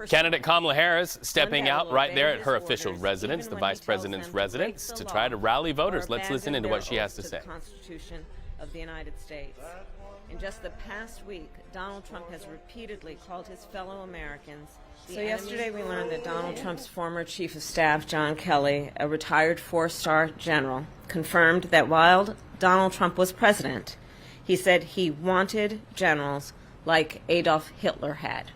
Candidate Kamala Harris stepping out right there at her official residence, the vice president's residence, to try to rally voters. Let's listen into what she has to say. The Constitution of the United States. In just the past week, Donald Trump has repeatedly called his fellow Americans. So yesterday we learned that Donald Trump's former chief of staff, John Kelly, a retired four-star general, confirmed that while Donald Trump was president, he said he wanted generals like Adolf Hitler had.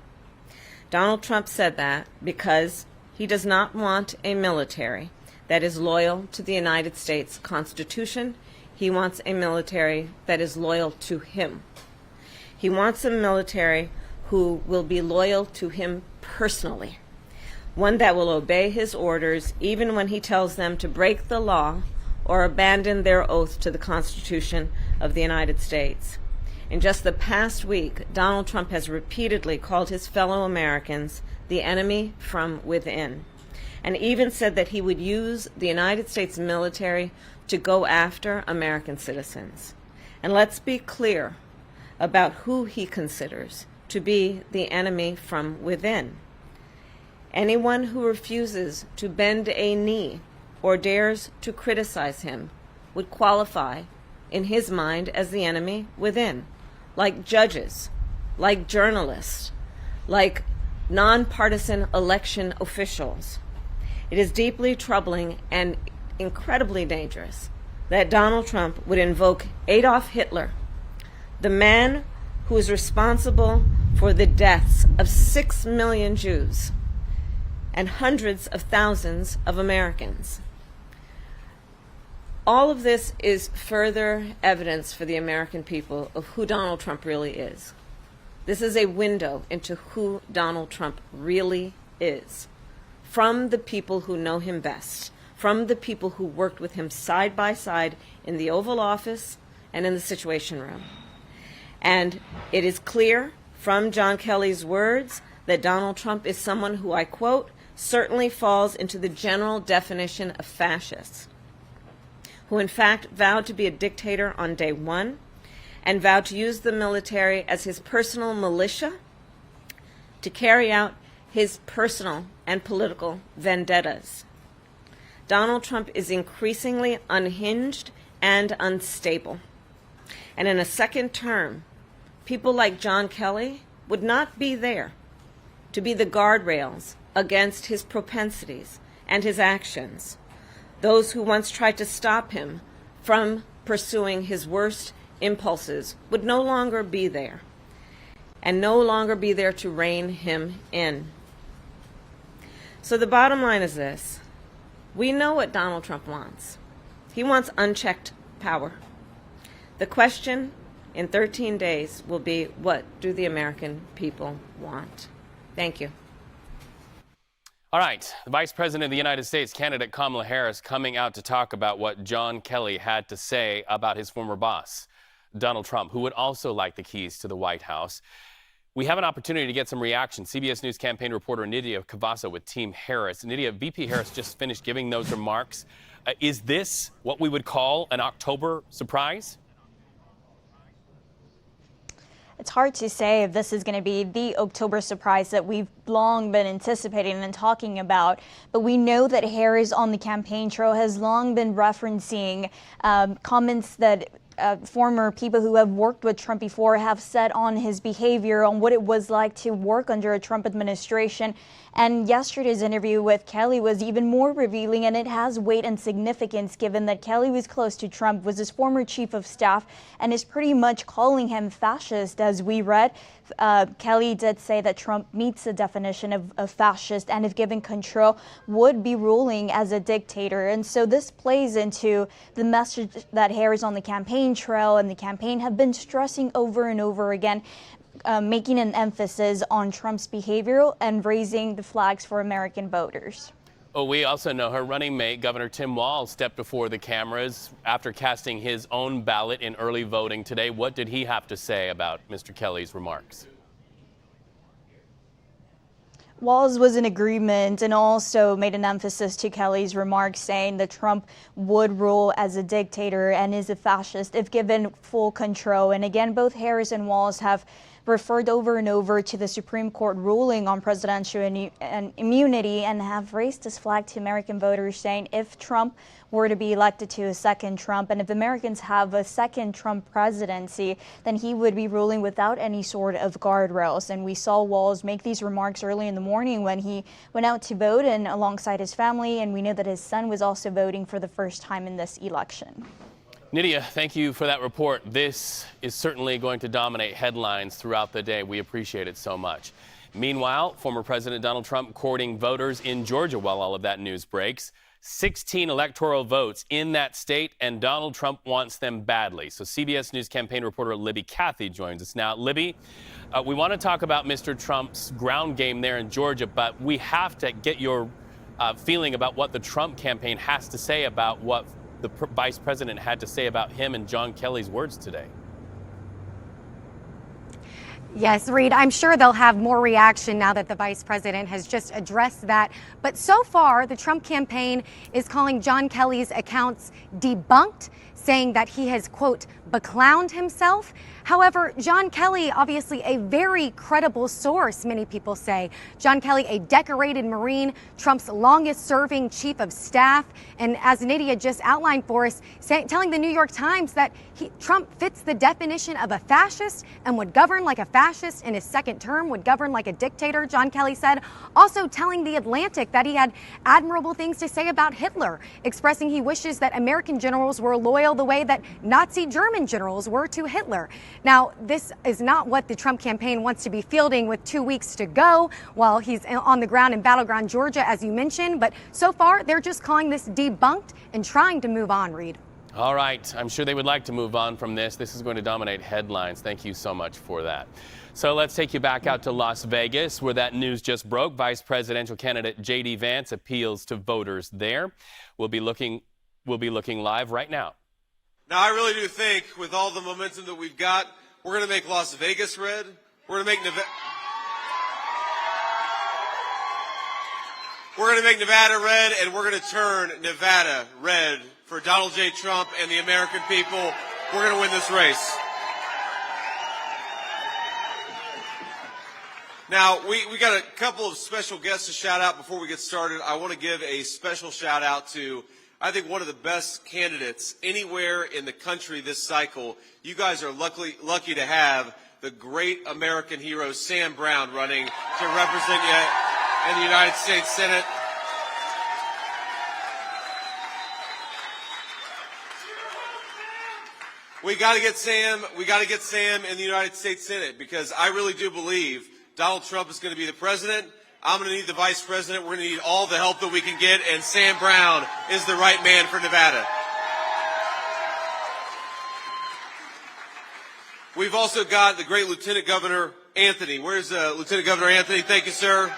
Donald Trump said that because he does not want a military that is loyal to the United States Constitution. He wants a military that is loyal to him. He wants a military who will be loyal to him personally, one that will obey his orders even when he tells them to break the law or abandon their oath to the Constitution of the United States. In just the past week, Donald Trump has repeatedly called his fellow Americans the enemy from within, and even said that he would use the United States military to go after American citizens. And let's be clear about who he considers to be the enemy from within. Anyone who refuses to bend a knee or dares to criticize him would qualify, in his mind, as the enemy within, like judges, like journalists, like nonpartisan election officials. It is deeply troubling and incredibly dangerous that Donald Trump would invoke Adolf Hitler, the man who is responsible for the deaths of 6 million Jews and hundreds of thousands of Americans. All of this is further evidence for the American people of who Donald Trump really is. This is a window into who Donald Trump really is, from the people who know him best, from the people who worked with him side by side in the Oval Office and in the Situation Room. And it is clear from John Kelly's words that Donald Trump is someone who, I quote, certainly falls into the general definition of fascist, who in fact vowed to be a dictator on day one and vowed to use the military as his personal militia to carry out his personal and political vendettas. Donald Trump is increasingly unhinged and unstable. And in a second term, people like John Kelly would not be there to be the guardrails against his propensities and his actions. Those who once tried to stop him from pursuing his worst impulses would no longer be there, and no longer be there to rein him in. So the bottom line is this. We know what Donald Trump wants. He wants unchecked power. The question in 13 days will be, what do the American people want? Thank you. All right, the Vice President of the United States, candidate Kamala Harris, coming out to talk about what John Kelly had to say about his former boss, Donald Trump, who would also like the keys to the White House. We have an opportunity to get some reaction. CBS News campaign reporter Nydia Cavassa with Team Harris. Nydia, VP Harris just finished giving those remarks. Is this what we would call an October surprise? It's hard to say if this is going to be the October surprise that we've long been anticipating and talking about, but we know that Harris on the campaign trail has long been referencing comments that former people who have worked with Trump before have said on his behavior, on what it was like to work under a Trump administration. And yesterday's interview with Kelly was even more revealing, and it has weight and significance given that Kelly was close to Trump, was his former chief of staff, and is pretty much calling him fascist, as we read. Kelly did say that Trump meets the definition of fascist, and if given control, would be ruling as a dictator. And so this plays into the message that Harris on the campaign trail and the campaign have been stressing over and over again, making an emphasis on Trump's behavior and raising the flags for American voters. Oh, we also know her running mate, Governor Tim Walz, stepped before the cameras after casting his own ballot in early voting today. What did he have to say about Mr. Kelly's remarks? Walz was in agreement and also made an emphasis to Kelly's remarks, saying that Trump would rule as a dictator and is a fascist if given full control. And again, both Harris and Walz have referred over and over to the Supreme Court ruling on presidential immunity and have raised this flag to American voters, saying if Trump were to be elected to a second Trump, and if Americans have a second Trump presidency, then he would be ruling without any sort of guardrails. And we saw Walz make these remarks early in the morning when he went out to vote and alongside his family, and we know that his son was also voting for the first time in this election. Nydia, thank you for that report. This is certainly going to dominate headlines throughout the day. We appreciate it so much. Meanwhile, former President Donald Trump courting voters in Georgia while all of that news breaks. 16 electoral votes in that state, and Donald Trump wants them badly. So CBS News campaign reporter Libby Cathy joins us now. Libby, we want to talk about Mr. Trump's ground game there in Georgia, but we have to get your feeling about what the Trump campaign has to say about what the vice president had to say about him and John Kelly's words today. Yes, Reed, I'm sure they'll have more reaction now that the vice president has just addressed that. But so far, the Trump campaign is calling John Kelly's accounts debunked, saying that he has, quote, beclowned himself. However, John Kelly, obviously a very credible source, many people say. John Kelly, a decorated Marine, Trump's longest serving chief of staff. And as Nydia just outlined for us, telling the New York Times that Trump fits the definition of a fascist and would govern like a fascist in his second term, would govern like a dictator, John Kelly said. Also telling The Atlantic that he had admirable things to say about Hitler, expressing he wishes that American generals were loyal the way that Nazi German generals were to Hitler. Now, this is not what the Trump campaign wants to be fielding with 2 weeks to go while he's on the ground in battleground Georgia, as you mentioned. But so far, they're just calling this debunked and trying to move on, Reed. All right. I'm sure they would like to move on from this. This is going to dominate headlines. Thank you so much for that. So let's take you back out to Las Vegas, where that news just broke. Vice presidential candidate J.D. Vance appeals to voters there. We'll be looking live right now. Now, I really do think with all the momentum that we've got, we're going to make Las Vegas red. We're going to make Nevada red, and we're going to turn Nevada red for Donald J. Trump and the American people. We're going to win this race. Now, we got a couple of special guests to shout out before we get started. I want to give a special shout out to, I think, one of the best candidates anywhere in the country this cycle. You guys are lucky to have the great American hero, Sam Brown, running to represent you in the United States Senate. We got to get Sam in the United States Senate, because I really do believe Donald Trump is going to be the president. I'm going to need the vice president. We're going to need all the help that we can get, and Sam Brown is the right man for Nevada. We've also got the great Lieutenant Governor Anthony. Where's Lieutenant Governor Anthony? Thank you, sir.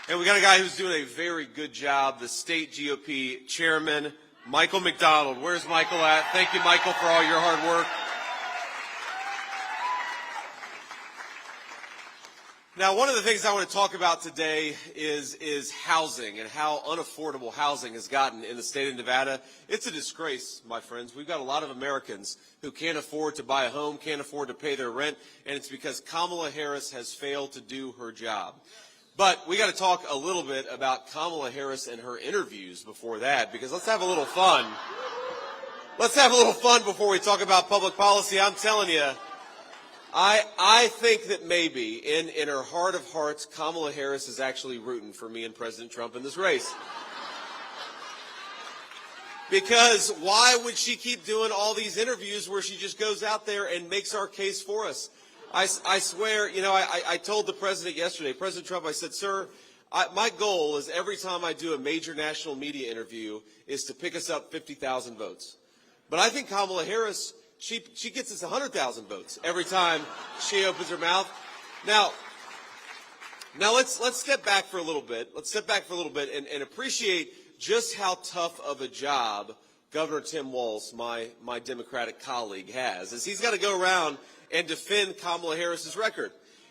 And we got a guy who's doing a very good job, the state GOP chairman, Michael McDonald. Where's Michael at? Thank you, Michael, for all your hard work. Now, one of the things I want to talk about today is housing and how unaffordable housing has gotten in the state of Nevada. It's a disgrace, my friends. We've got a lot of Americans who can't afford to buy a home, can't afford to pay their rent, and it's because Kamala Harris has failed to do her job. But we got to talk a little bit about Kamala Harris and her interviews before that, because let's have a little fun. Let's have a little fun before we talk about public policy. I'm telling you, I think that maybe in her heart of hearts, Kamala Harris is actually rooting for me and President Trump in this race. Because why would she keep doing all these interviews where she just goes out there and makes our case for us? I swear, I told the president yesterday, President Trump, I said, sir, my goal is every time I do a major national media interview is to pick us up 50,000 votes. But I think Kamala Harris, she gets us 100,000 votes every time she opens her mouth. Now let's step back for a little bit. Let's step back for a little bit and appreciate just how tough of a job Governor Tim Walz, my Democratic colleague, has, as he's got to go around and defend Kamala Harris's record.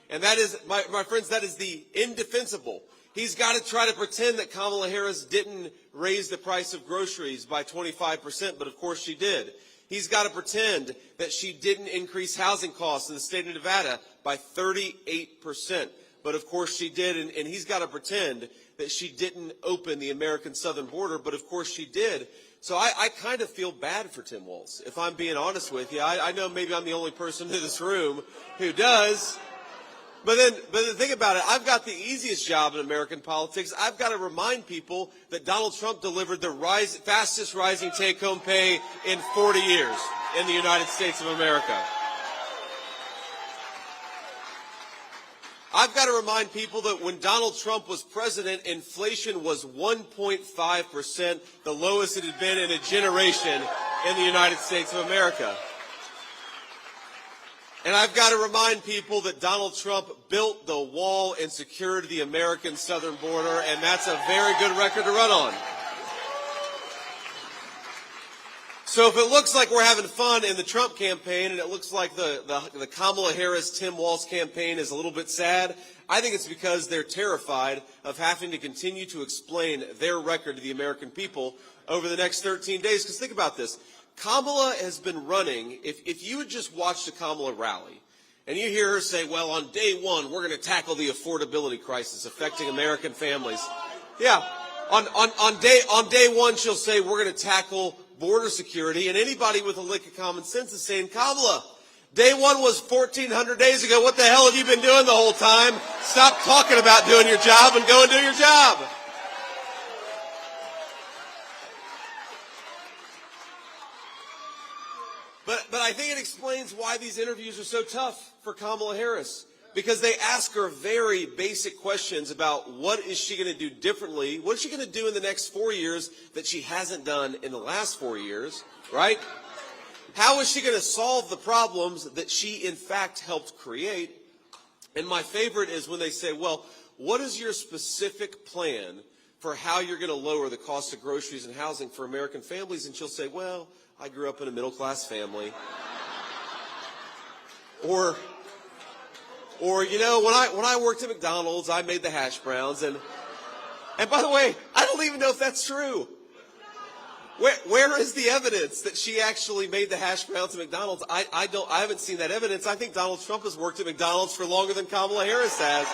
And that is, my friends, that is the indefensible. He's got to try to pretend that Kamala Harris didn't raise the price of groceries by 25%, but of course she did. He's got to pretend that she didn't increase housing costs in the state of Nevada by 38%. But of course she did, and he's got to pretend that she didn't open the American southern border, but of course she did. So I kind of feel bad for Tim Walz, if I'm being honest with you. I know maybe I'm the only person in this room who does. But then think about it. I've got the easiest job in American politics. I've got to remind people that Donald Trump delivered the fastest rising take-home pay in 40 years in the United States of America. I've got to remind people that when Donald Trump was president, inflation was 1.5%, the lowest it had been in a generation in the United States of America. And I've got to remind people that Donald Trump built the wall and secured the American southern border, and that's a very good record to run on. So if it looks like we're having fun in the Trump campaign and it looks like the Kamala Harris-Tim Walz campaign is a little bit sad, I think it's because they're terrified of having to continue to explain their record to the American people over the next 13 days. Because think about this. Kamala has been running, if you had just watched a Kamala rally, and you hear her say, well, on day one, we're going to tackle the affordability crisis affecting American families. Yeah, on day one, she'll say, we're going to tackle border security, and anybody with a lick of common sense is saying, Kamala, day one was 1,400 days ago. What the hell have you been doing the whole time? Stop talking about doing your job and go and do your job. But I think it explains why these interviews are so tough for Kamala Harris, because they ask her very basic questions about what is she going to do differently, what is she going to do in the next 4 years that she hasn't done in the last 4 years, right? How is she going to solve the problems that she, in fact, helped create? And my favorite is when they say, well, what is your specific plan for how you're going to lower the cost of groceries and housing for American families? And she'll say, well, I grew up in a middle-class family. Or, you know, when I worked at McDonald's, I made the hash browns. And by the way, I don't even know if that's true. Where is the evidence that she actually made the hash browns at McDonald's? I haven't seen that evidence. I think Donald Trump has worked at McDonald's for longer than Kamala Harris has.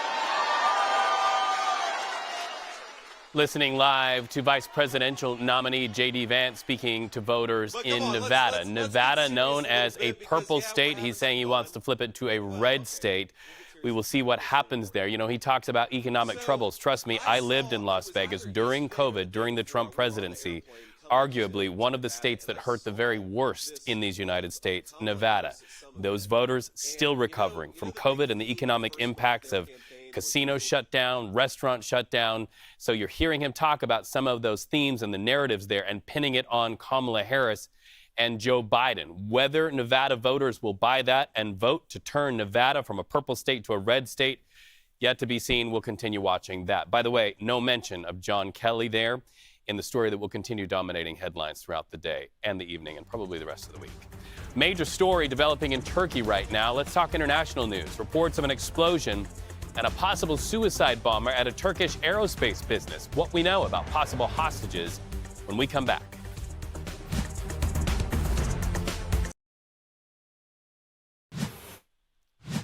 Listening live to Vice Presidential nominee J.D. Vance speaking to voters in Nevada. Nevada, known as a purple state. He's saying he wants to flip it to a red state. We will see what happens there. You know, he talks about economic troubles. Trust me, I lived in Las Vegas during COVID, during the Trump presidency. Arguably one of the states that hurt the very worst in these United States, Nevada. Those voters still recovering from COVID and the economic impacts of casinos shut down, restaurants shut down. So you're hearing him talk about some of those themes and the narratives there and pinning it on Kamala Harris and Joe Biden. Whether Nevada voters will buy that and vote to turn Nevada from a purple state to a red state, yet to be seen. We'll continue watching that. By the way, no mention of John Kelly there in the story that will continue dominating headlines throughout the day and the evening and probably the rest of the week. Major story developing in Turkey right now. Let's talk international news. Reports of an explosion and a possible suicide bomber at a Turkish aerospace business. What we know about possible hostages when we come back.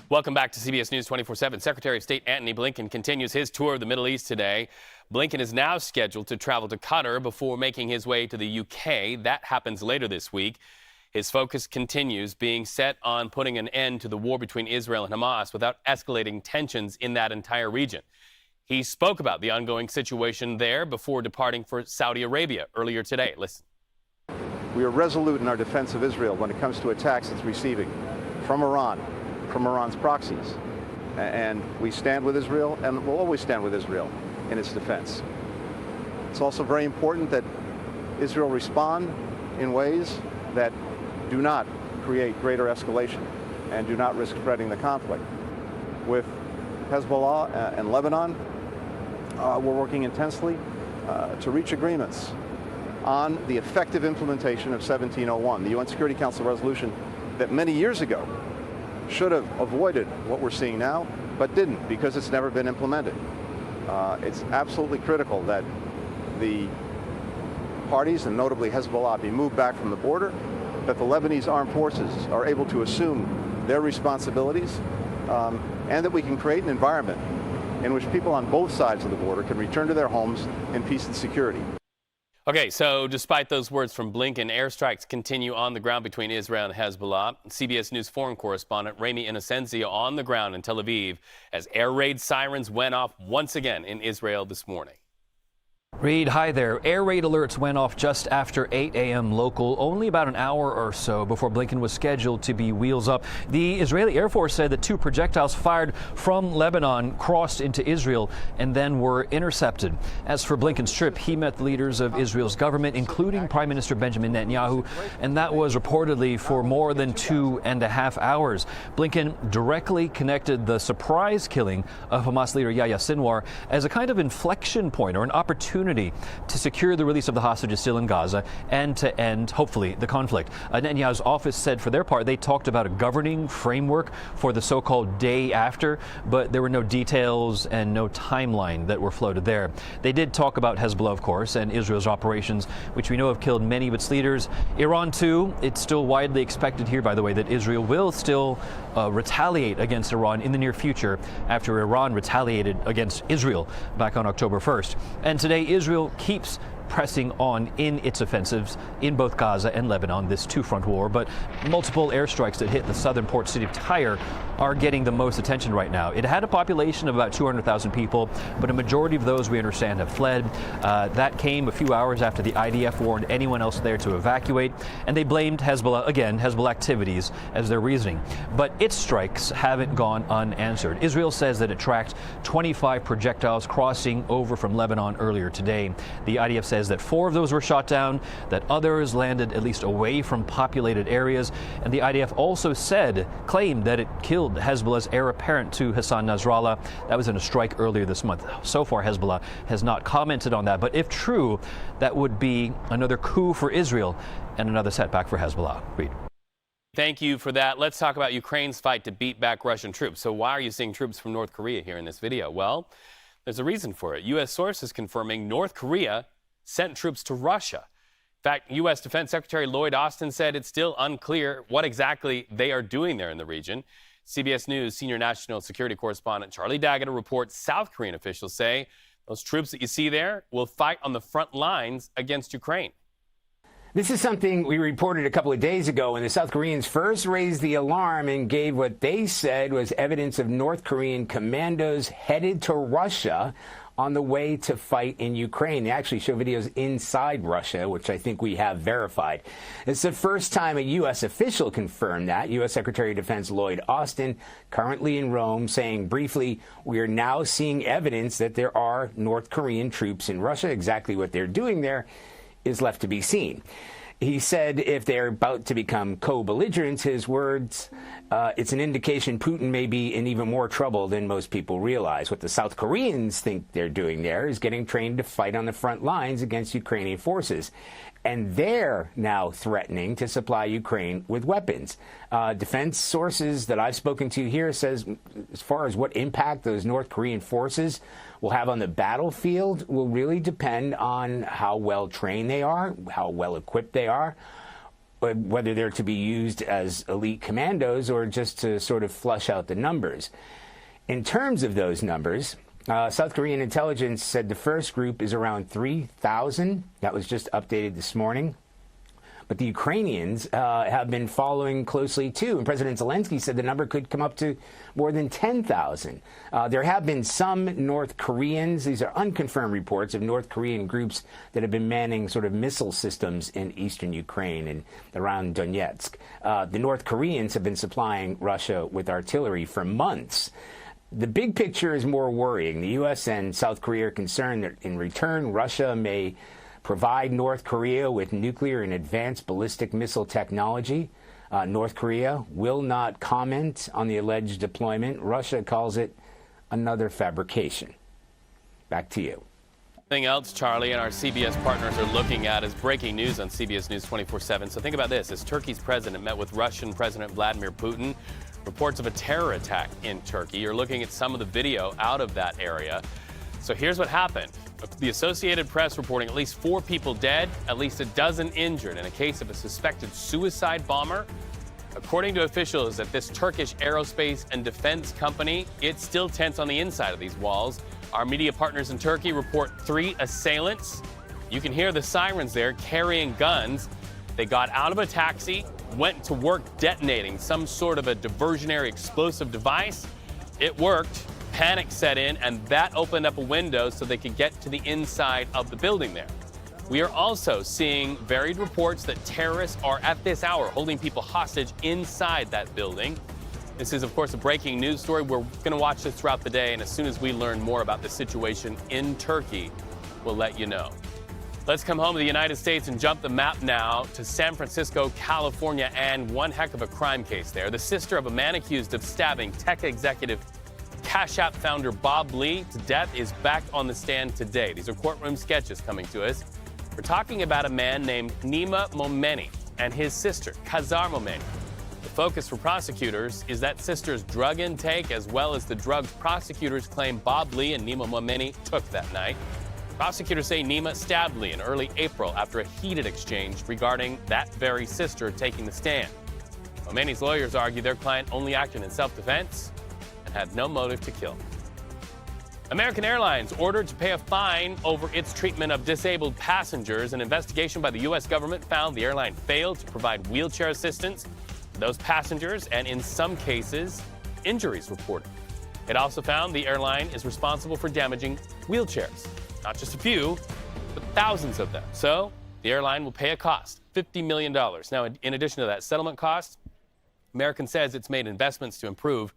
Welcome back to CBS News 24/7. Secretary of State Antony Blinken continues his tour of the Middle East today. Blinken is now scheduled to travel to Qatar before making his way to the UK. That happens later this week. His focus continues being set on putting an end to the war between Israel and Hamas without escalating tensions in that entire region. He spoke about the ongoing situation there before departing for Saudi Arabia earlier today. Listen. We are resolute in our defense of Israel when it comes to attacks it's receiving from Iran, from Iran's proxies. And we stand with Israel and will always stand with Israel in its defense. It's also very important that Israel respond in ways that do not create greater escalation and do not risk spreading the conflict. With Hezbollah and Lebanon, we're working intensely to reach agreements on the effective implementation of 1701, the UN Security Council resolution that many years ago should have avoided what we're seeing now, but didn't because it's never been implemented. It's absolutely critical that the parties, and notably Hezbollah, be moved back from the border that the Lebanese armed forces are able to assume their responsibilities, and that we can create an environment in which people on both sides of the border can return to their homes in peace and security. Okay, so despite those words from Blinken, airstrikes continue on the ground between Israel and Hezbollah. CBS News foreign correspondent Ramy Inocencio on the ground in Tel Aviv as air raid sirens went off once again in Israel this morning. Reed, hi there. Air raid alerts went off just after 8 a.m. local, only about an hour or so before Blinken was scheduled to be wheels up. The Israeli Air Force said that 2 projectiles fired from Lebanon crossed into Israel and then were intercepted. As for Blinken's trip, he met the leaders of Israel's government, including Prime Minister Benjamin Netanyahu, and that was reportedly for more than 2.5 hours. Blinken directly connected the surprise killing of Hamas leader Yahya Sinwar as a kind of inflection point or an opportunity to secure the release of the hostages still in Gaza and to end, hopefully, the conflict. Netanyahu's office said for their part they talked about a governing framework for the so-called day after, but there were no details and no timeline that were floated there. They did talk about Hezbollah, of course, and Israel's operations, which we know have killed many of its leaders. Iran, too. It's still widely expected here, by the way, that Israel will still retaliate against Iran in the near future after Iran retaliated against Israel back on October 1st. And today, Israel keeps pressing on in its offensives in both Gaza and Lebanon, this two-front war, but multiple airstrikes that hit the southern port city of Tyre are getting the most attention right now. It had a population of about 200,000 people, but a majority of those, we understand, have fled. That came a few hours after the IDF warned anyone else there to evacuate, and they blamed Hezbollah, again, Hezbollah activities as their reasoning. But its strikes haven't gone unanswered. Israel says that it tracked 25 projectiles crossing over from Lebanon earlier today. The IDF says that 4 of those were shot down, that others landed at least away from populated areas, and the IDF also claimed that it killed Hezbollah's heir apparent to Hassan Nasrallah. That was in a strike earlier this month. So far, Hezbollah has not commented on that, but if true, that would be another coup for Israel and another setback for Hezbollah. Reed. Thank you for that. Let's talk about Ukraine's fight to beat back Russian troops. So why are you seeing troops from North Korea here in this video? Well, there's a reason for it. U.S. sources confirming North Korea sent troops to Russia. In fact, U.S. Defense Secretary Lloyd Austin said it's still unclear what exactly they are doing there in the region. CBS News senior national security correspondent Charlie D'Agata reports South Korean officials say those troops that you see there will fight on the front lines against Ukraine. This is something we reported a couple of days ago when the South Koreans first raised the alarm and gave what they said was evidence of North Korean commandos headed to Russia on the way to fight in Ukraine. They actually show videos inside Russia, which I think we have verified. It's the first time a U.S. official confirmed that. U.S. Secretary of Defense Lloyd Austin, currently in Rome, saying briefly, we are now seeing evidence that there are North Korean troops in Russia. Exactly what they're doing there is left to be seen. He said if they're about to become co-belligerents, his words, it's an indication Putin may be in even more trouble than most people realize. What the South Koreans think they're doing there is getting trained to fight on the front lines against Ukrainian forces. And they're now threatening to supply Ukraine with weapons. Defense sources that I've spoken to here says as far as what impact those North Korean forces will have on the battlefield will really depend on how well trained they are, how well equipped they are, whether they're to be used as elite commandos or just to sort of flush out the numbers. In terms of those numbers, South Korean intelligence said the first group is around 3,000. That was just updated this morning. But the Ukrainians have been following closely, too. And President Zelensky said the number could come up to more than 10,000. There have been some North Koreans. These are unconfirmed reports of North Korean groups that have been manning sort of missile systems in eastern Ukraine and around Donetsk. The North Koreans have been supplying Russia with artillery for months. The big picture is more worrying. The U.S. and South Korea are concerned that in return, Russia may provide North Korea with nuclear and advanced ballistic missile technology. North Korea will not comment on the alleged deployment. Russia calls it another fabrication. Back to you. Something else, Charlie, and our CBS partners are looking at is breaking news on CBS News 24/7. So think about this. As Turkey's president met with Russian President Vladimir Putin, reports of a terror attack in Turkey. You're looking at some of the video out of that area. So here's what happened. The Associated Press reporting at least 4 people dead, at least a dozen injured in a case of a suspected suicide bomber. According to officials at this Turkish aerospace and defense company, it's still tense on the inside of these walls. Our media partners in Turkey report 3 assailants. You can hear the sirens there carrying guns. They got out of a taxi, went to work detonating some sort of a diversionary explosive device. It worked. Panic set in, and that opened up a window so they could get to the inside of the building there. We are also seeing varied reports that terrorists are at this hour holding people hostage inside that building. This is, of course, a breaking news story. We're going to watch this throughout the day, and as soon as we learn more about the situation in Turkey, we'll let you know. Let's come home to the United States and jump the map now to San Francisco, California, and one heck of a crime case there. The sister of a man accused of stabbing tech executive Cash App founder Bob Lee to death is back on the stand today. These are courtroom sketches coming to us. We're talking about a man named Nima Momeni and his sister, Kazar Momeni. The focus for prosecutors is that sister's drug intake as well as the drugs prosecutors claim Bob Lee and Nima Momeni took that night. Prosecutors say Nima stabbed Lee in early April after a heated exchange regarding that very sister taking the stand. Momeni's lawyers argue their client only acted in self-defense and had no motive to kill. American Airlines ordered to pay a fine over its treatment of disabled passengers. An investigation by the U.S. government found the airline failed to provide wheelchair assistance to those passengers, and in some cases, injuries reported. It also found the airline is responsible for damaging wheelchairs. Not just a few, but thousands of them. So the airline will pay a cost, $50 million. Now, in addition to that settlement cost, American says it's made investments to improve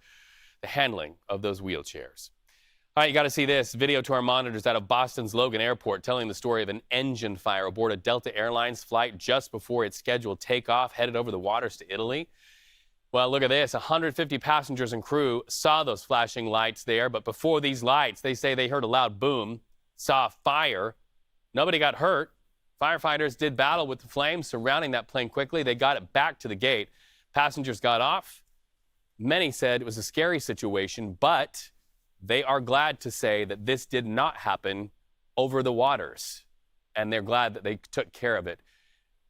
the handling of those wheelchairs. All right, you got to see this video to our monitors out of Boston's Logan Airport, telling the story of an engine fire aboard a Delta Airlines flight just before its scheduled takeoff, headed over the waters to Italy. Well, look at this. 150 passengers and crew saw those flashing lights there, but before these lights, they say they heard a loud boom, saw a fire. Nobody got hurt. Firefighters did battle with the flames surrounding that plane quickly. They got it back to the gate. Passengers got off. Many said it was a scary situation, but they are glad to say that this did not happen over the waters, and they're glad that they took care of it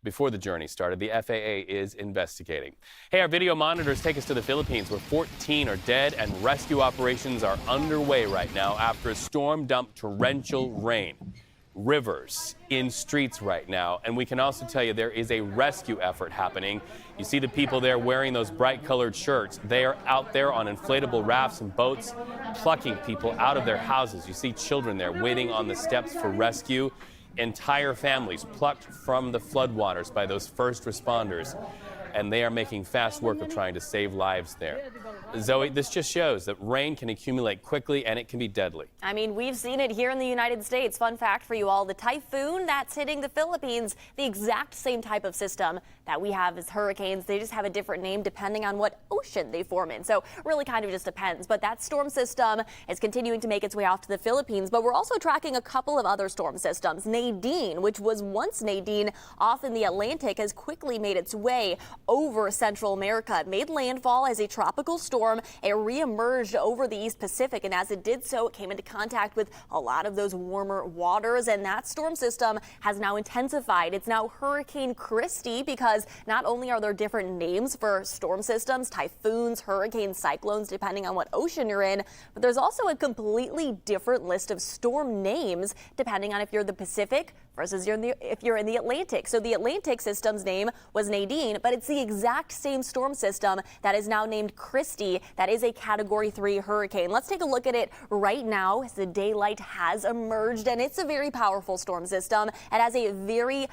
before the journey started. The FAA is investigating. Hey, our video monitors take us to the Philippines, where 14 are dead and rescue operations are underway right now after a storm dumped torrential rain. Rivers in streets right now, and we can also tell you there is a rescue effort happening. You see the people there wearing those bright colored shirts. They are out there on inflatable rafts and boats plucking people out of their houses. You see children there waiting on the steps for rescue. Entire families plucked from the floodwaters by those first responders, and they are making fast work of trying to save lives there. Zoe, this just shows that rain can accumulate quickly and it can be deadly. I mean, we've seen it here in the United States. Fun fact for you all, the typhoon that's hitting the Philippines, the exact same type of system that we have as hurricanes. They just have a different name depending on what ocean they form in. So really kind of just depends. But that storm system is continuing to make its way off to the Philippines. But we're also tracking a couple of other storm systems. Nadine, which was once Nadine off in the Atlantic, has quickly made its way over Central America. It made landfall as a tropical storm. It reemerged over the East Pacific, and as it did so, it came into contact with a lot of those warmer waters, and that storm system has now intensified. It's now Hurricane Kirby, because not only are there different names for storm systems, typhoons, hurricanes, cyclones, depending on what ocean you're in, but there's also a completely different list of storm names depending on if you're the Pacific versus if you're in the Atlantic. So the Atlantic system's name was Nadine, but it's the exact same storm system that is now named Kirby. That is a Category 3 hurricane. Let's take a look at it right now as the daylight has emerged, and it's a very powerful storm system. It has a very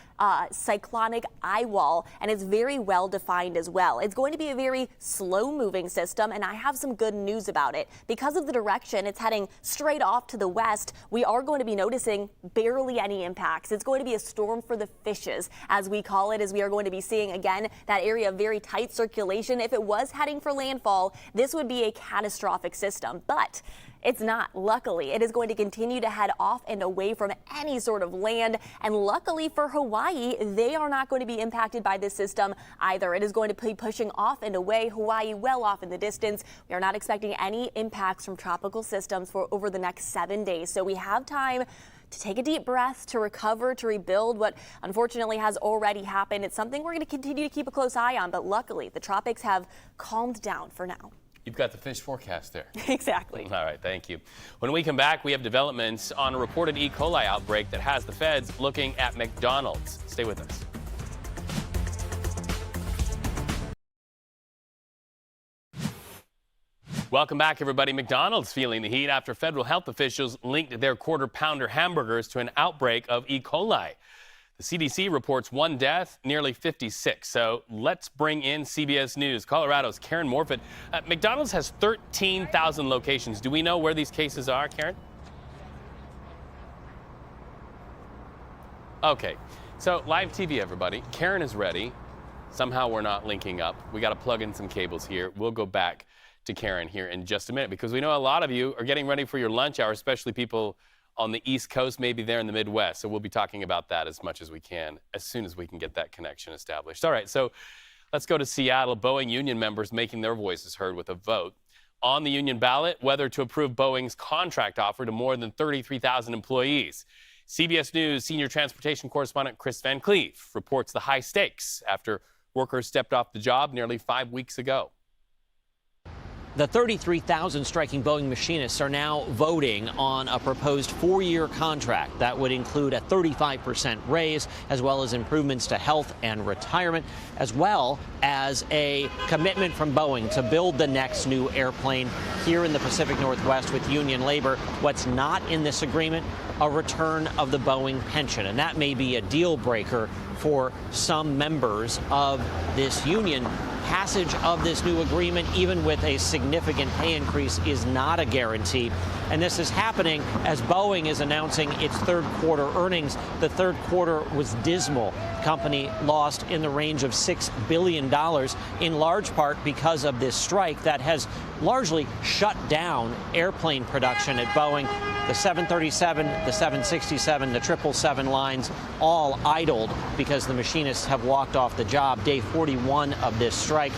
cyclonic eye wall, and it's very well defined as well. It's going to be a very slow moving system, and I have some good news about it. Because of the direction it's heading straight off to the west, we are going to be noticing barely any impacts. It's going to be a storm for the fishes, as we call it, as we are going to be seeing again that area of very tight circulation. If it was heading for landfall, this would be a catastrophic system, but it's not. Luckily, it is going to continue to head off and away from any sort of land. And luckily for Hawaii, they are not going to be impacted by this system either. It is going to be pushing off and away. Hawaii well off in the distance. We are not expecting any impacts from tropical systems for over the next 7 days. So we have time to take a deep breath, to recover, to rebuild what unfortunately has already happened. It's something we're going to continue to keep a close eye on, but luckily the tropics have calmed down for now. You've got the fish forecast there. Exactly. All right, thank you. When we come back, we have developments on a reported E. coli outbreak that has the feds looking at McDonald's. Stay with us. Welcome back, everybody. McDonald's feeling the heat after federal health officials linked their quarter-pounder hamburgers to an outbreak of E. coli. The CDC reports 1 death, nearly 56. So let's bring in CBS News, Colorado's Karen Morfitt. McDonald's has 13,000 locations. Do we know where these cases are, Karen? Okay, so live TV, everybody. Karen is ready. Somehow we're not linking up. We got to plug in some cables here. We'll go back to Karen here in just a minute because we know a lot of you are getting ready for your lunch hour, especially people on the East Coast, maybe there in the Midwest. So we'll be talking about that as much as we can, as soon as we can get that connection established. All right, so let's go to Seattle. Boeing union members making their voices heard with a vote on the union ballot whether to approve Boeing's contract offer to more than 33,000 employees. CBS News senior transportation correspondent Chris Van Cleave reports the high stakes after workers stepped off the job nearly 5 weeks ago. The 33,000 striking Boeing machinists are now voting on a proposed 4-year contract that would include a 35% raise, as well as improvements to health and retirement, as well as a commitment from Boeing to build the next new airplane here in the Pacific Northwest with union labor. What's not in this agreement, a return of the Boeing pension, and that may be a deal breaker for some members of this union. Passage of this new agreement, even with a significant pay increase, is not a guarantee. And this is happening as Boeing is announcing its third quarter earnings. The third quarter was dismal. The company lost in the range of $6 billion, in large part because of this strike that has largely shut down airplane production at Boeing. The 737, the 767, the 777 lines all idled because the machinists have walked off the job. Day 41 of this strike.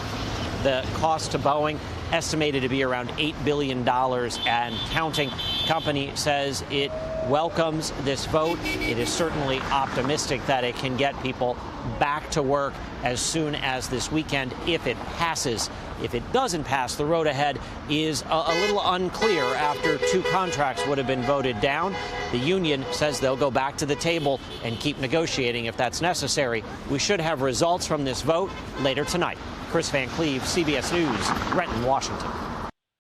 The cost to Boeing estimated to be around $8 billion and counting. The company says it welcomes this vote. It is certainly optimistic that it can get people back to work as soon as this weekend if it passes. If it doesn't pass, the road ahead is a little unclear after 2 contracts would have been voted down. The union says they'll go back to the table and keep negotiating if that's necessary. We should have results from this vote later tonight. Chris Van Cleave, CBS News, Renton, Washington.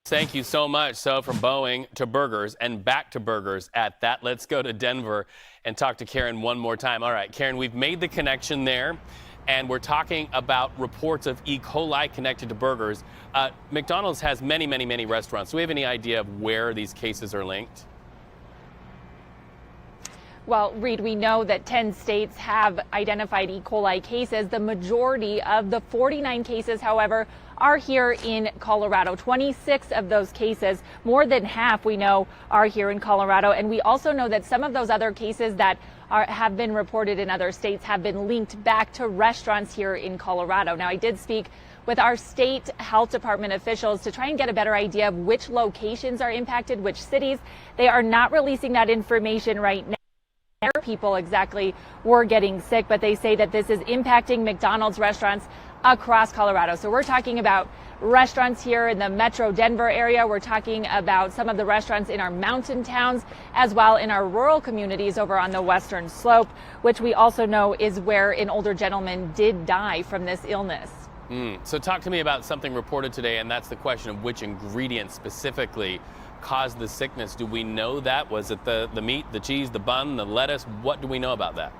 Thank you so much. So from Boeing to burgers and back to burgers at that. Let's go to Denver and talk to Karen one more time. All right, Karen, we've made the connection there, and we're talking about reports of E. coli connected to burgers. McDonald's has many, many, many restaurants. Do we have any idea of where these cases are linked? Well, Reed, we know that 10 states have identified E. coli cases. The majority of the 49 cases, however, are here in Colorado. 26 of those cases, more than half we know, are here in Colorado. And we also know that some of those other cases that have been reported in other states have been linked back to restaurants here in Colorado. Now, I did speak with our state health department officials to try and get a better idea of which locations are impacted, which cities. They are not releasing that information right now. People exactly were getting sick, but they say that this is impacting McDonald's restaurants across Colorado. So we're talking about restaurants here in the metro Denver area. We're talking about some of the restaurants in our mountain towns, as well in our rural communities over on the western slope, which we also know is where an older gentleman did die from this illness. So talk to me about something reported today, and that's the question of which ingredients specifically caused the sickness. Do we know that? Was it the meat, the cheese, the bun, the lettuce? What do we know about that?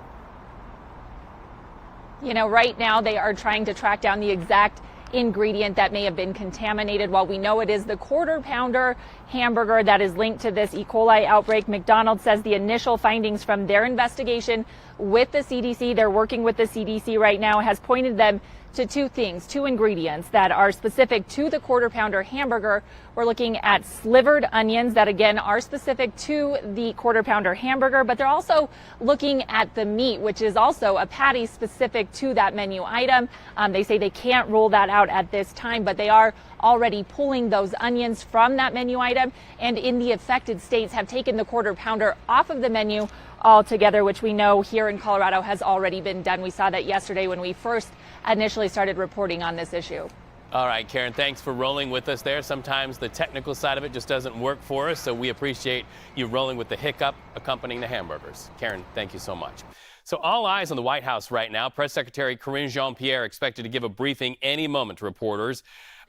You know, right now they are trying to track down the exact ingredient that may have been contaminated. While we know it is the quarter pounder hamburger that is linked to this E. coli outbreak, McDonald's says the initial findings from their investigation with the CDC, they're working with the CDC right now, has pointed them to 2 things, 2 ingredients that are specific to the quarter pounder hamburger. We're looking at slivered onions that again are specific to the quarter pounder hamburger, but they're also looking at the meat, which is also a patty specific to that menu item. They say they can't rule that out at this time, but they are already pulling those onions from that menu item, and in the affected states have taken the Quarter Pounder off of the menu altogether, which we know here in Colorado has already been done. We saw that yesterday when we first initially started reporting on this issue. All right, Karen, thanks for rolling with us there. Sometimes the technical side of it just doesn't work for us, so we appreciate you rolling with the hiccup accompanying the hamburgers. Karen, thank you so much. So all eyes on the White House right now. Press Secretary Karine Jean-Pierre expected to give a briefing any moment to reporters.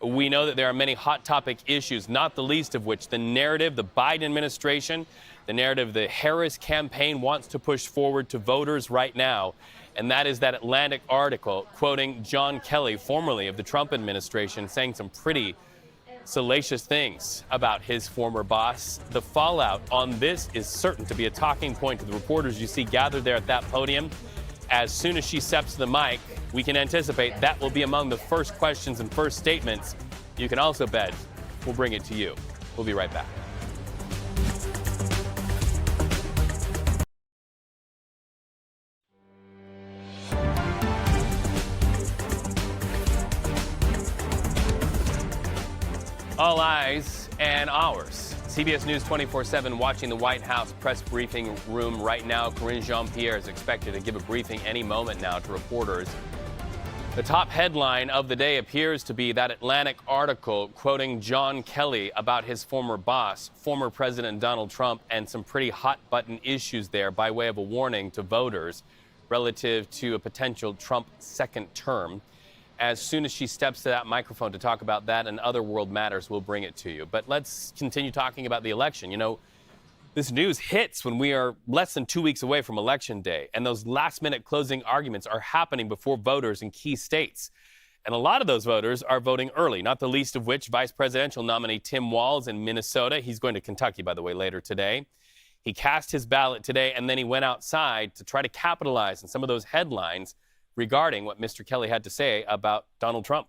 We know that there are many hot topic issues, not the least of which the narrative the Biden administration, the narrative the Harris campaign wants to push forward to voters right now. And that is that Atlantic article quoting John Kelly, formerly of the Trump administration, saying some pretty salacious things about his former boss. The fallout on this is certain to be a talking point to the reporters you see gathered there at that podium. As soon as she steps to the mic, we can anticipate that will be among the first questions and first statements. You can also bet we'll bring it to you. We'll be right back. All eyes and ours. CBS News 24/7 watching the White House press briefing room right now. Karine Jean-Pierre is expected to give a briefing any moment now to reporters. The top headline of the day appears to be that Atlantic article quoting John Kelly about his former boss, former President Donald Trump, and some pretty hot-button issues there by way of a warning to voters relative to a potential Trump second term. As soon as she steps to that microphone to talk about that and other world matters, we'll bring it to you. But let's continue talking about the election. You know, this news hits when we are less than 2 weeks away from Election Day, and those last-minute closing arguments are happening before voters in key states. And a lot of those voters are voting early, not the least of which vice presidential nominee Tim Walz in Minnesota. He's going to Kentucky, by the way, later today. He cast his ballot today, and then he went outside to try to capitalize on some of those headlines regarding what Mr. Kelly had to say about Donald Trump.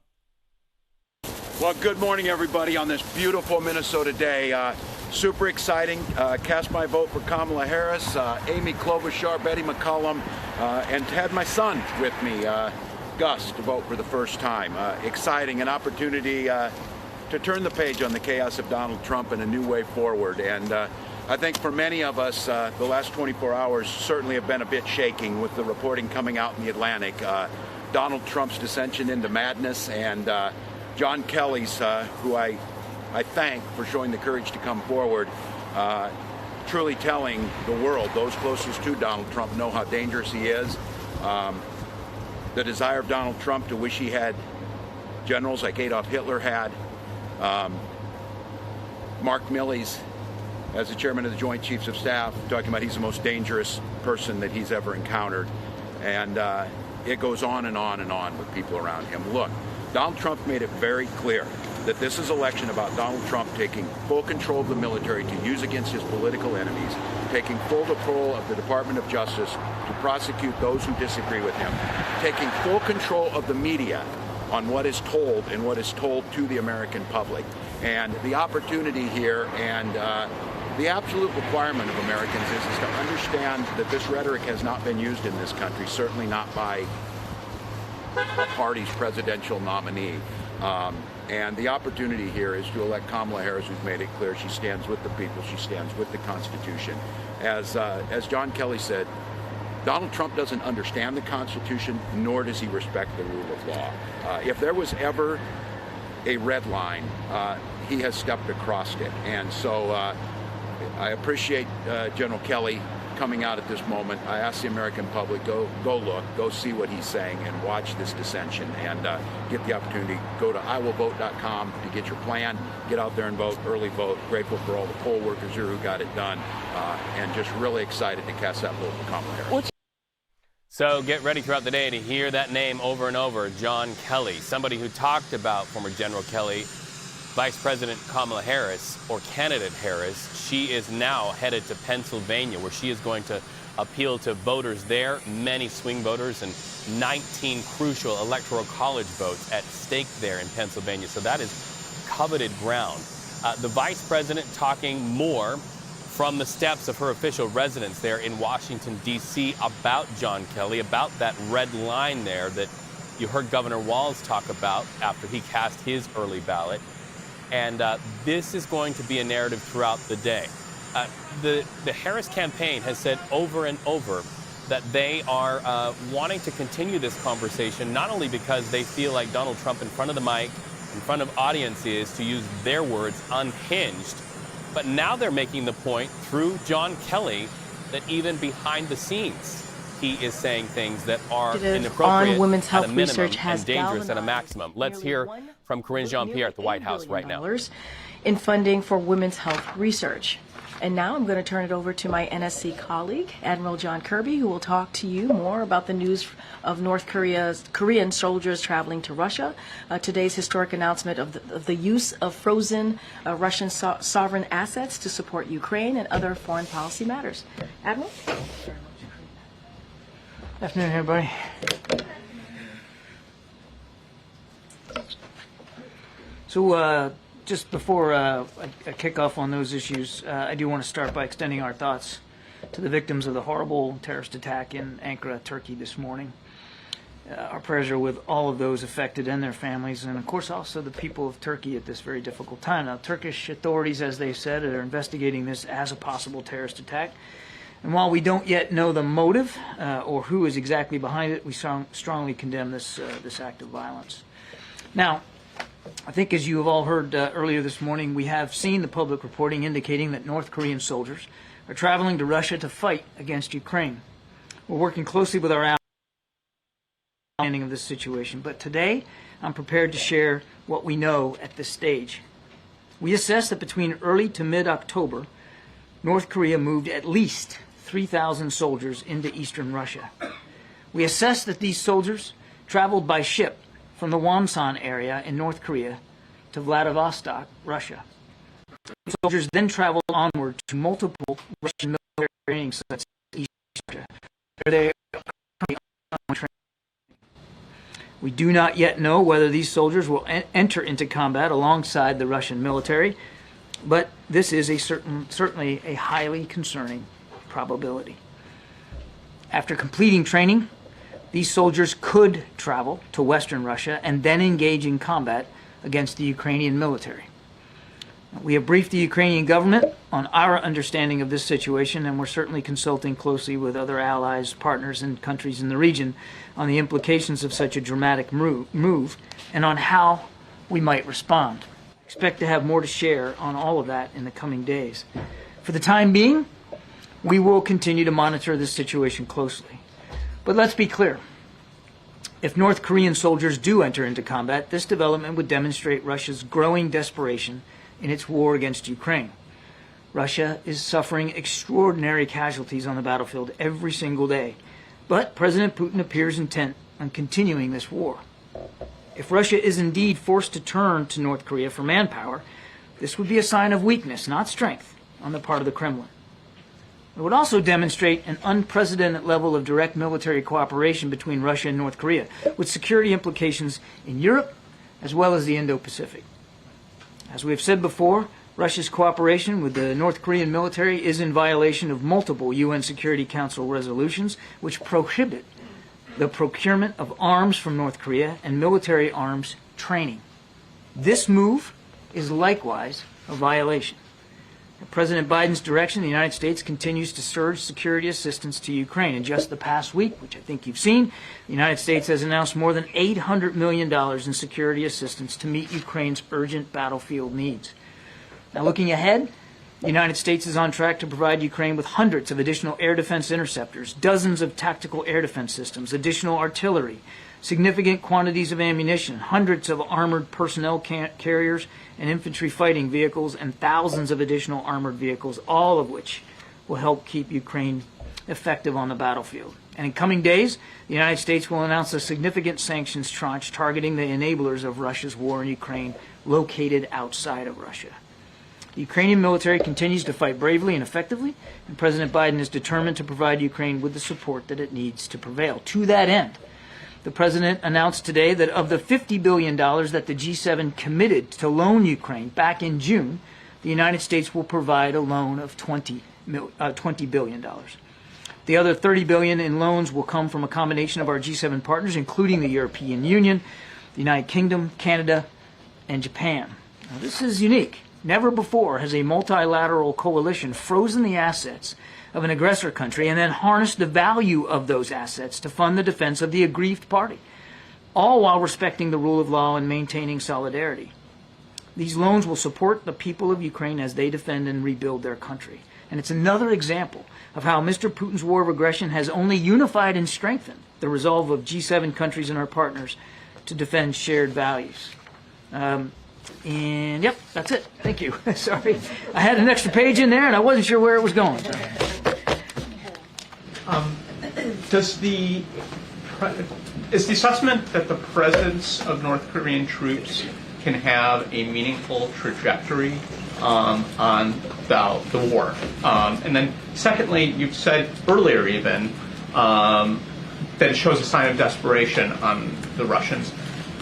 Well, good morning, everybody, on this beautiful Minnesota day. Super exciting. Cast my vote for Kamala Harris, Amy Klobuchar, Betty McCollum, and had my son with me, Gus, to vote for the first time. Exciting, an opportunity to turn the page on the chaos of Donald Trump in a new way forward. And I think for many of us, the last 24 hours certainly have been a bit shaking with the reporting coming out in the Atlantic. Donald Trump's dissension into madness, and John Kelly's, who I thank for showing the courage to come forward, truly telling the world, those closest to Donald Trump know how dangerous he is. The desire of Donald Trump to wish he had generals like Adolf Hitler had. Mark Milley's, as the chairman of the Joint Chiefs of Staff, talking about he's the most dangerous person that he's ever encountered. And it goes on and on and on with people around him. Look, Donald Trump made it very clear that this is an election about Donald Trump taking full control of the military to use against his political enemies, taking full control of the Department of Justice to prosecute those who disagree with him, taking full control of the media on what is told and what is told to the American public. And the opportunity here and the absolute requirement of Americans is to understand that this rhetoric has not been used in this country, certainly not by a party's presidential nominee. And the opportunity here is to elect Kamala Harris, who's made it clear she stands with the people, she stands with the Constitution. As John Kelly said, Donald Trump doesn't understand the Constitution, nor does he respect the rule of law. If there was ever a red line, he has stepped across it. And so I appreciate General Kelly coming out at this moment. I ask the American public, go look, go see what he's saying and watch this dissension and get the opportunity. Go to iwillvote.com to get your plan. Get out there and vote, early vote. Grateful for all the poll workers here who got it done and just really excited to cast that vote for Kamala Harris. So get ready throughout the day to hear that name over and over, John Kelly, somebody who talked about former General Kelly, Vice President Kamala Harris, or candidate Harris. She is now headed to Pennsylvania, where she is going to appeal to voters there, many swing voters, and 19 crucial electoral college votes at stake there in Pennsylvania. So that is coveted ground. The vice president talking more from the steps of her official residence there in Washington, D.C. about John Kelly, about that red line there that you heard Governor Walz talk about after he cast his early ballot. And this is going to be a narrative throughout the day. The Harris campaign has said over and over that they are wanting to continue this conversation, not only because they feel like Donald Trump in front of the mic, in front of audiences, to use their words, unhinged, but now they're making the point through John Kelly that even behind the scenes, he is saying things that are inappropriate women's health at a minimum research has and dangerous at a maximum. Let's hear from Corinne Jean-Pierre at the White House right now. In funding for women's health research. And now I'm going to turn it over to my NSC colleague, Admiral John Kirby, who will talk to you more about the news of Korean soldiers traveling to Russia, today's historic announcement of the use of frozen Russian sovereign assets to support Ukraine, and other foreign policy matters. Admiral? Afternoon, everybody. So just before I kick off on those issues, I do want to start by extending our thoughts to the victims of the horrible terrorist attack in Ankara, Turkey this morning. Our prayers are with all of those affected and their families, and of course also the people of Turkey at this very difficult time. Now, Turkish authorities, as they've said, are investigating this as a possible terrorist attack. And while we don't yet know the motive or who is exactly behind it, we strongly condemn this act of violence. Now, I think as you have all heard earlier this morning, we have seen the public reporting indicating that North Korean soldiers are traveling to Russia to fight against Ukraine. We're working closely with our allies in understanding of this situation, but today I'm prepared to share what we know at this stage. We assess that between early to mid-October, North Korea moved at least 3,000 soldiers into eastern Russia. We assess that these soldiers traveled by ship from the Wonsan area in North Korea to Vladivostok, Russia. The soldiers then traveled onward to multiple Russian military training sites in east Russia, where they are currently on training. We do not yet know whether these soldiers will enter into combat alongside the Russian military, but this is certainly a highly concerning probability. After completing training, these soldiers could travel to western Russia and then engage in combat against the Ukrainian military. We have briefed the Ukrainian government on our understanding of this situation, and we're certainly consulting closely with other allies, partners, and countries in the region on the implications of such a dramatic move and on how we might respond. Expect to have more to share on all of that in the coming days. For the time being, we will continue to monitor this situation closely. But let's be clear. If North Korean soldiers do enter into combat, this development would demonstrate Russia's growing desperation in its war against Ukraine. Russia is suffering extraordinary casualties on the battlefield every single day, but President Putin appears intent on continuing this war. If Russia is indeed forced to turn to North Korea for manpower, this would be a sign of weakness, not strength, on the part of the Kremlin. It would also demonstrate an unprecedented level of direct military cooperation between Russia and North Korea, with security implications in Europe as well as the Indo-Pacific. As we have said before, Russia's cooperation with the North Korean military is in violation of multiple UN Security Council resolutions which prohibit the procurement of arms from North Korea and military arms training. This move is likewise a violation. At President Biden's direction, the United States continues to surge security assistance to Ukraine. In just the past week, which I think you've seen, the United States has announced more than $800 million in security assistance to meet Ukraine's urgent battlefield needs. Now, looking ahead, the United States is on track to provide Ukraine with hundreds of additional air defense interceptors, dozens of tactical air defense systems, additional artillery, significant quantities of ammunition, hundreds of armored personnel carriers and infantry fighting vehicles, and thousands of additional armored vehicles, all of which will help keep Ukraine effective on the battlefield. And in coming days, the United States will announce a significant sanctions tranche targeting the enablers of Russia's war in Ukraine located outside of Russia. The Ukrainian military continues to fight bravely and effectively, and President Biden is determined to provide Ukraine with the support that it needs to prevail. To that end, the President announced today that of the $50 billion that the G7 committed to loan Ukraine back in June, the United States will provide a loan of $20 billion. The other $30 billion in loans will come from a combination of our G7 partners, including the European Union, the United Kingdom, Canada, and Japan. Now, this is unique. Never before has a multilateral coalition frozen the assets of an aggressor country and then harnessed the value of those assets to fund the defense of the aggrieved party, all while respecting the rule of law and maintaining solidarity. These loans will support the people of Ukraine as they defend and rebuild their country. And it's another example of how Mr. Putin's war of aggression has only unified and strengthened the resolve of G7 countries and our partners to defend shared values. And yep, that's it. Thank you. Sorry. I had an extra page in there and I wasn't sure where it was going. Is the assessment that the presence of North Korean troops can have a meaningful trajectory on the war? And then secondly, you've said earlier even that it shows a sign of desperation on the Russians.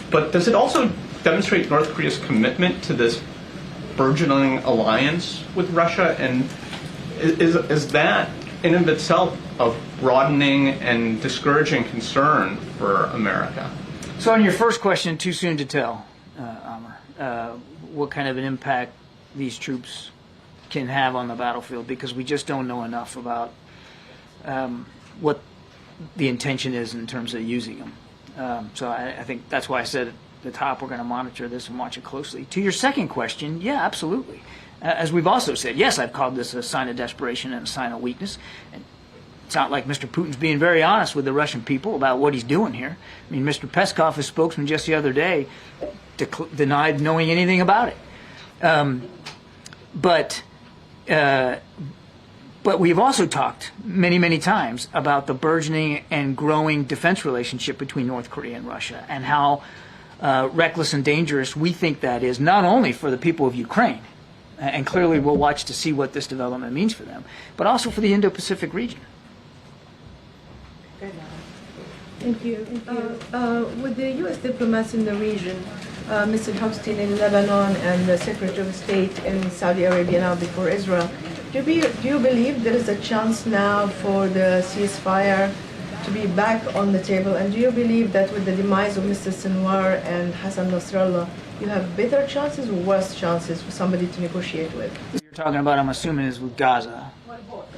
But does it also demonstrate North Korea's commitment to this burgeoning alliance with Russia? And is that in and of itself a broadening and discouraging concern for America? So on your first question, too soon to tell, Amr, what kind of an impact these troops can have on the battlefield, because we just don't know enough about what the intention is in terms of using them. So I think that's why I said at the top we're going to monitor this and watch it closely. To your second question, yeah, absolutely. As we've also said, yes, I've called this a sign of desperation and a sign of weakness. And it's not like Mr. Putin's being very honest with the Russian people about what he's doing here. I mean, Mr. Peskov, his spokesman just the other day, denied knowing anything about it. But we've also talked many, many times about the burgeoning and growing defense relationship between North Korea and Russia, and how reckless and dangerous we think that is, not only for the people of Ukraine, and clearly we'll watch to see what this development means for them, but also for the Indo-Pacific region. Thank you. With the U.S. diplomats in the region, Mr. Hochstein in Lebanon and the Secretary of State in Saudi Arabia now before Israel, do you believe there is a chance now for the ceasefire to be back on the table? And do you believe that with the demise of Mr. Sinwar and Hassan Nasrallah, you have better chances or worse chances for somebody to negotiate with? You're talking about, I'm assuming, is with Gaza.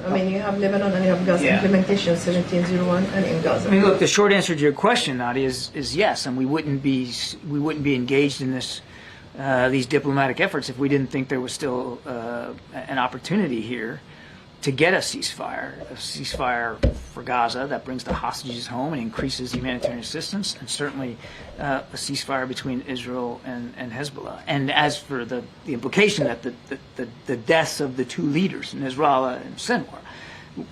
I mean, you have Lebanon and you have Gaza implementation 1701 and in Gaza. I mean, look, the short answer to your question, Nadia, is yes, and we wouldn't be engaged in these diplomatic efforts if we didn't think there was still an opportunity here to get a ceasefire for Gaza that brings the hostages home and increases humanitarian assistance, and certainly a ceasefire between Israel and Hezbollah. And as for the implication that the deaths of the two leaders, Nasrallah and Sinwar,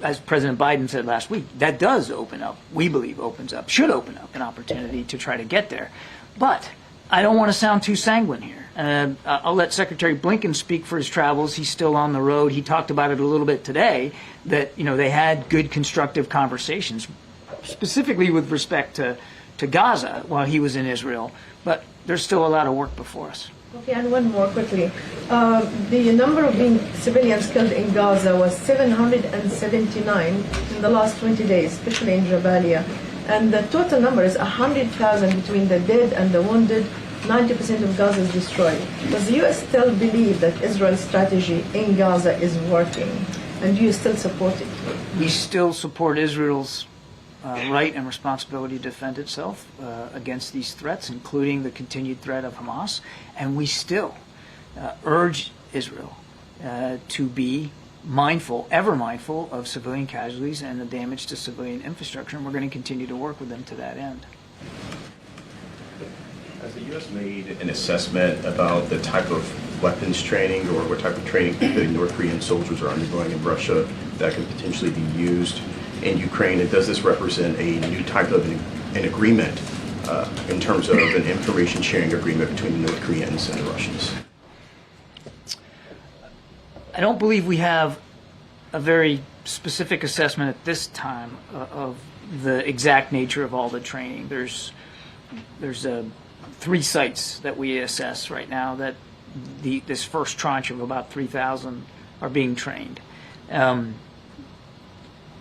as President Biden said last week, that does open up, we believe should open up an opportunity to try to get there. But I don't want to sound too sanguine here. I'll let Secretary Blinken speak for his travels. He's still on the road. He talked about it a little bit today, that they had good constructive conversations, specifically with respect to Gaza while he was in Israel. But there's still a lot of work before us. Okay, and one more quickly. The number of civilians killed in Gaza was 779 in the last 20 days, especially in Jabalia. And the total number is 100,000 between the dead and the wounded. 90% of Gaza is destroyed. Does the U.S. still believe that Israel's strategy in Gaza is working? And do you still support it? We still support Israel's right and responsibility to defend itself against these threats, including the continued threat of Hamas. And we still urge Israel to be ever mindful of civilian casualties and the damage to civilian infrastructure. And we're going to continue to work with them to that end. Has the U.S. made an assessment about the type of weapons training or what type of training the North Korean soldiers are undergoing in Russia that could potentially be used in Ukraine? And does this represent a new type of an agreement in terms of an information sharing agreement between the North Koreans and the Russians? I don't believe we have a very specific assessment at this time of the exact nature of all the training. There's 3 sites that we assess right now that this first tranche of about 3,000 are being trained.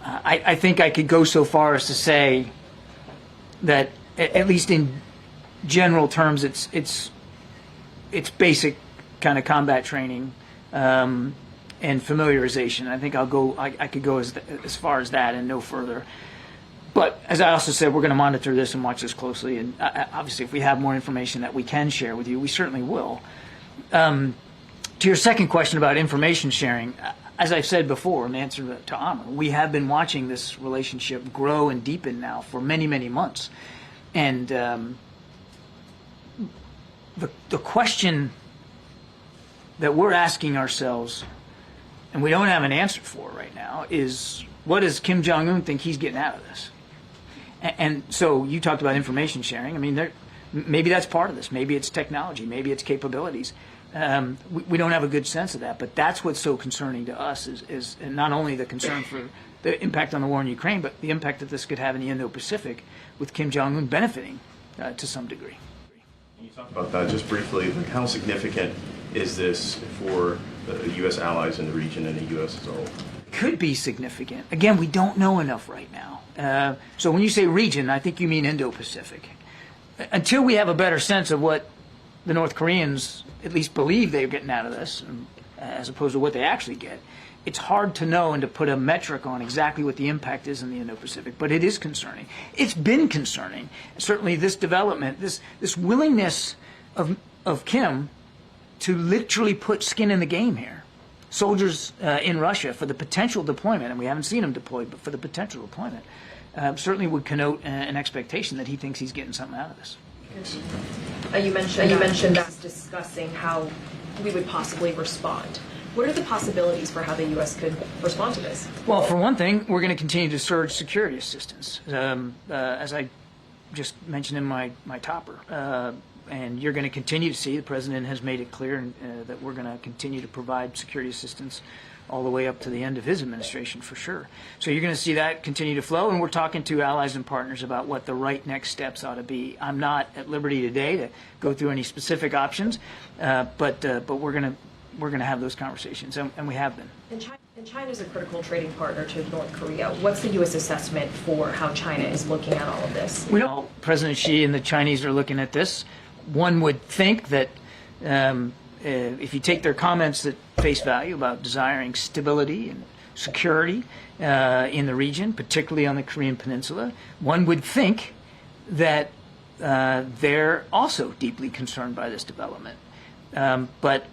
I think I could go so far as to say that, at least in general terms, it's basic kind of combat training and familiarization. I think I could go as far as that and no further. But as I also said, we're going to monitor this and watch this closely. And obviously, if we have more information that we can share with you, we certainly will. To your second question about information sharing, as I've said before in answer to Amr, we have been watching this relationship grow and deepen now for many, many months. And the question that we're asking ourselves, and we don't have an answer for right now, is what does Kim Jong-un think he's getting out of this? And so you talked about information sharing. I mean, maybe that's part of this. Maybe it's technology. Maybe it's capabilities. We don't have a good sense of that. But that's what's so concerning to us is not only the concern for the impact on the war in Ukraine, but the impact that this could have in the Indo-Pacific with Kim Jong-un benefiting to some degree. Can you talk about that just briefly? Like, how significant is this for the U.S. allies in the region and the U.S. as a whole? Could be significant. Again, we don't know enough right now. So when you say region, I think you mean Indo-Pacific. Until we have a better sense of what the North Koreans at least believe they're getting out of this, as opposed to what they actually get, it's hard to know and to put a metric on exactly what the impact is in the Indo-Pacific. But it is concerning. It's been concerning. Certainly this development, this willingness of Kim to literally put skin in the game here. Soldiers in Russia for the potential deployment, and we haven't seen them deployed, but for the potential deployment, certainly would connote an expectation that he thinks he's getting something out of this. You mentioned us discussing how we would possibly respond. What are the possibilities for how the U.S. could respond to this? Well, for one thing, we're going to continue to surge security assistance, as I just mentioned in my topper. And you're going to continue to see, the President has made it clear that we're going to continue to provide security assistance all the way up to the end of his administration for sure. So you're going to see that continue to flow, and we're talking to allies and partners about what the right next steps ought to be. I'm not at liberty today to go through any specific options, but we're going to have those conversations, and we have been. And China is a critical trading partner to North Korea. What's the U.S. assessment for how China is looking at all of this? We know President Xi and the Chinese are looking at this. One would think that if you take their comments at face value about desiring stability and security in the region, particularly on the Korean Peninsula, one would think that they're also deeply concerned by this development. But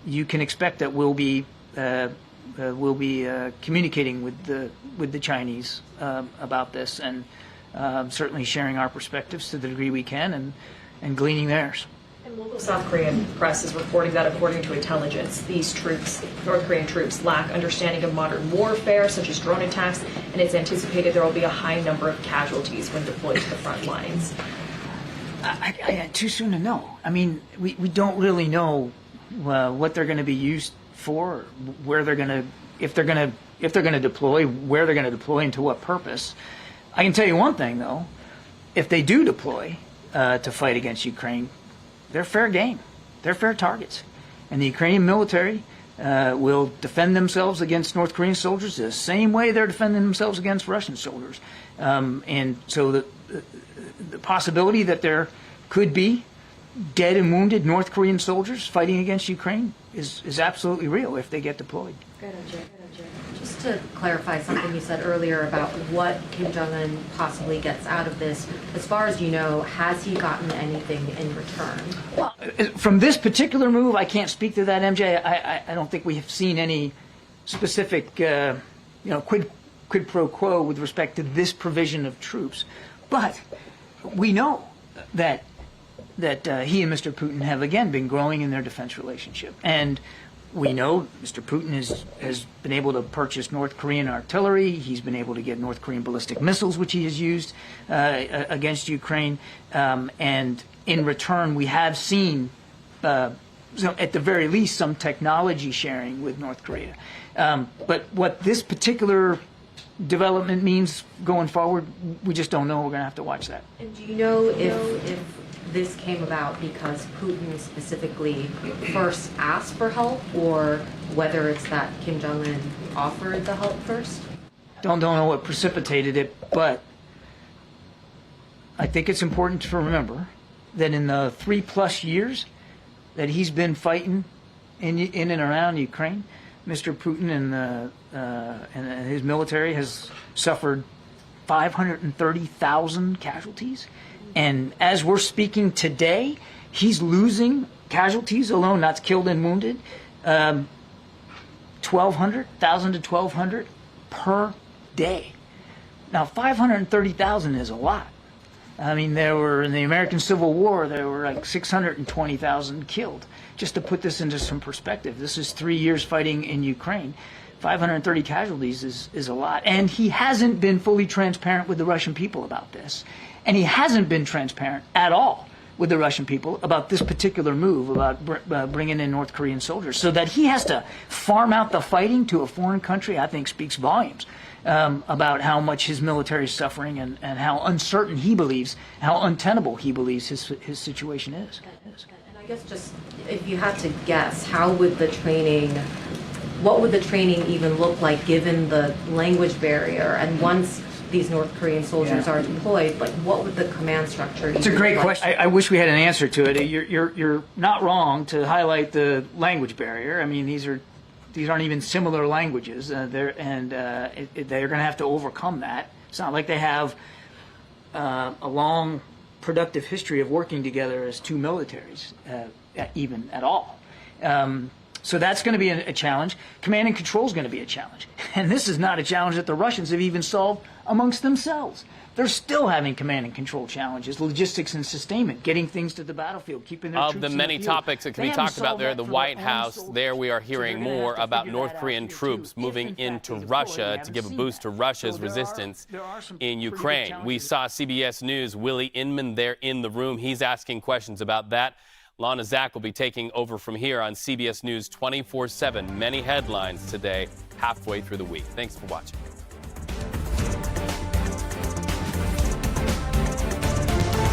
you can expect that we'll be communicating with the Chinese about this, and certainly sharing our perspectives to the degree we can, and gleaning theirs. And local South Korean press is reporting that, according to intelligence, these troops, North Korean troops, lack understanding of modern warfare, such as drone attacks, and it's anticipated there will be a high number of casualties when deployed to the front lines. Too soon to know. I mean, we don't really know what they're going to be used for, where they're going to, if they're going to deploy, where they're going to deploy, and to what purpose. I can tell you one thing though: if they do deploy to fight against Ukraine, they're fair game. They're fair targets. And the Ukrainian military will defend themselves against North Korean soldiers the same way they're defending themselves against Russian soldiers. And so the possibility that there could be dead and wounded North Korean soldiers fighting against Ukraine is absolutely real if they get deployed. Just to clarify something you said earlier about what Kim Jong-un possibly gets out of this, as far as you know, has he gotten anything in return? Well, from this particular move, I can't speak to that, MJ. I don't think we have seen any specific, quid pro quo with respect to this provision of troops. But we know that he and Mr. Putin have again been growing in their defense relationship, and we know Mr. Putin has been able to purchase North Korean artillery. He's been able to get North Korean ballistic missiles, which he has used against Ukraine. And in return, we have seen, at the very least, some technology sharing with North Korea. But what this particular development means going forward, we just don't know. We're going to have to watch that. And do you know if this came about because Putin specifically first asked for help, or whether it's that Kim Jong-un offered the help first? Don't know what precipitated it, but I think it's important to remember that in the 3+ years that he's been fighting in and around Ukraine. Mr. Putin and his military has suffered 530,000 casualties. And as we're speaking today, he's losing casualties alone, not killed and wounded, 1,000 to 1,200 per day. Now, 530,000 is a lot. I mean, there were, in the American Civil War, there were like 620,000 killed. Just to put this into some perspective, this is 3 years fighting in Ukraine. 530 casualties is a lot. And he hasn't been fully transparent with the Russian people about this. And he hasn't been transparent at all with the Russian people about this particular move, about bringing in North Korean soldiers. So that he has to farm out the fighting to a foreign country, I think speaks volumes about how much his military is suffering and how uncertain he believes, how untenable he believes his situation is. And I guess just if you had to guess, what would the training even look like given the language barrier? And once these North Korean soldiers are deployed, like what would the command structure? It's a great question. I wish we had an answer to it. You're not wrong to highlight the language barrier. I mean, these aren't even similar languages. They're going to have to overcome that. It's not like they have a long, productive history of working together as two militaries, even at all. So that's going to be a challenge. Command and control is going to be a challenge. And this is not a challenge that the Russians have even solved amongst themselves. They're still having command and control challenges, logistics and sustainment, getting things to the battlefield, keeping their troops in the field. Of the many topics that can be talked about there, the White House, there we are hearing more about North Korean troops moving into Russia to give a boost to Russia's resistance in Ukraine. We saw CBS News' Willie Inman there in the room. He's asking questions about that. Lana Zach will be taking over from here on CBS News 24/7. Many headlines today, halfway through the week. Thanks for watching.